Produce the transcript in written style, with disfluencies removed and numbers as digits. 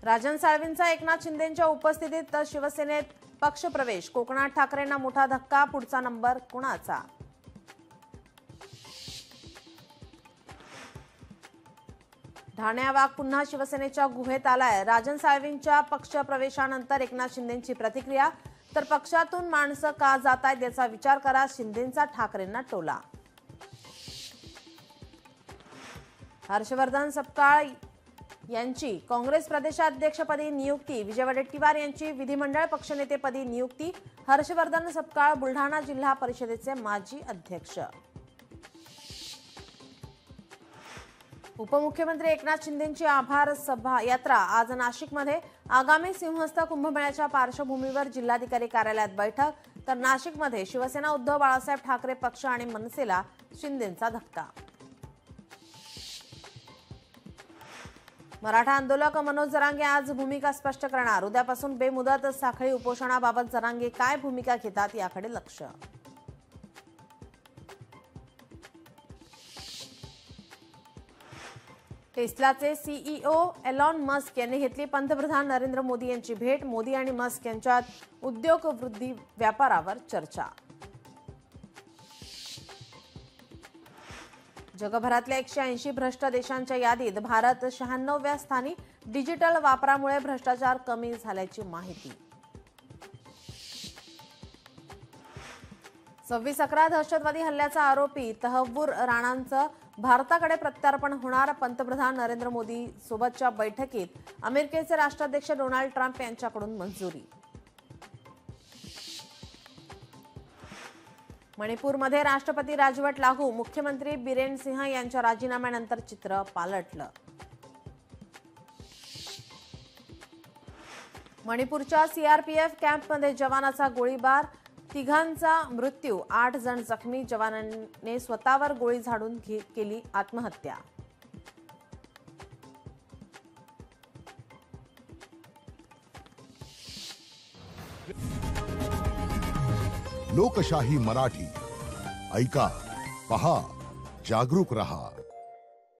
राजन साळवींचा एकनाथ शिंदेंच्या उपस्थितीत शिवसेनेत पक्षप्रवेश। कोकणात ठाकरेंना मोठा धक्का, पुढचा नंबर कुणाचा? ठाण्या वाघ पुन्हा शिवसेनेच्या गुहेत आलाय। राजन साळवींच्या पक्षप्रवेशानंतर एकनाथ शिंदेंची प्रतिक्रिया। तर पक्षातून माणसं का जातायत याचा विचार करा, शिंदेंचा ठाकरेंना टोला। हर्षवर्धन सपकाळ यांची काँग्रेस प्रदेशाध्यक्षपदी नियुक्ती। विजय वडेट्टीवार यांची विधिमंडळ पक्षनेतेपदी नियुक्ती। हर्षवर्धन सपकाळ बुलढाणा जिल्हा परिषदेचे माजी अध्यक्ष। उपमुख्यमंत्री एकनाथ शिंदेंची आभार सभा यात्रा आज नाशिकमध्ये। आगामी सिंहस्थ कुंभमेळ्याच्या पार्श्वभूमीवर जिल्हाधिकारी कार्यालयात बैठक। तर नाशिकमध्ये शिवसेना उद्धव बाळासाहेब ठाकरे पक्ष आणि मनसेला शिंदेंचा धक्का। मराठा आंदोलक मनोज जरांगे आज भूमिका स्पष्ट करणार। उद्यापासून बेमुदत साखळी उपोषणाबाबत जरांगे काय भूमिका घेतात याकडे लक्ष। टेस्लाचे सीईओ एलॉन मस्क यांनी घेतली पंतप्रधान नरेंद्र मोदी यांची भेट। मोदी आणि मस्क यांच्यात उद्योग वृद्धी व्यापारावर चर्चा। जगभरातल्या 180 भ्रष्ट देशांच्या यादीत भारत 96व्या स्थानी। डिजिटल वापरामुळे भ्रष्टाचार कमी झाल्याची माहिती। 26/11 दहशतवादी हल्ल्याचा आरोपी तहव्वूर राणांचं भारताकडे प्रत्यार्पण होणार। पंतप्रधान नरेंद्र मोदी सोबतच्या बैठकीत अमेरिकेचे राष्ट्राध्यक्ष डोनाल्ड ट्रम्प यांच्याकडून मंजुरी। मणिपूरमध्ये राष्ट्रपती राजवट लागू। मुख्यमंत्री बिरेन सिंह यांच्या राजीनाम्यानंतर चित्र पालटलं। मणिपूरच्या सीआरपीएफ कॅम्पमध्ये जवानाचा गोळीबार, तिघांचा मृत्यू, 8 जण जखमी। जवानाने स्वतःवर गोळी झाडून केली आत्महत्या। लोकशाही मराठी ऐका, पहा, जागरूक रहा।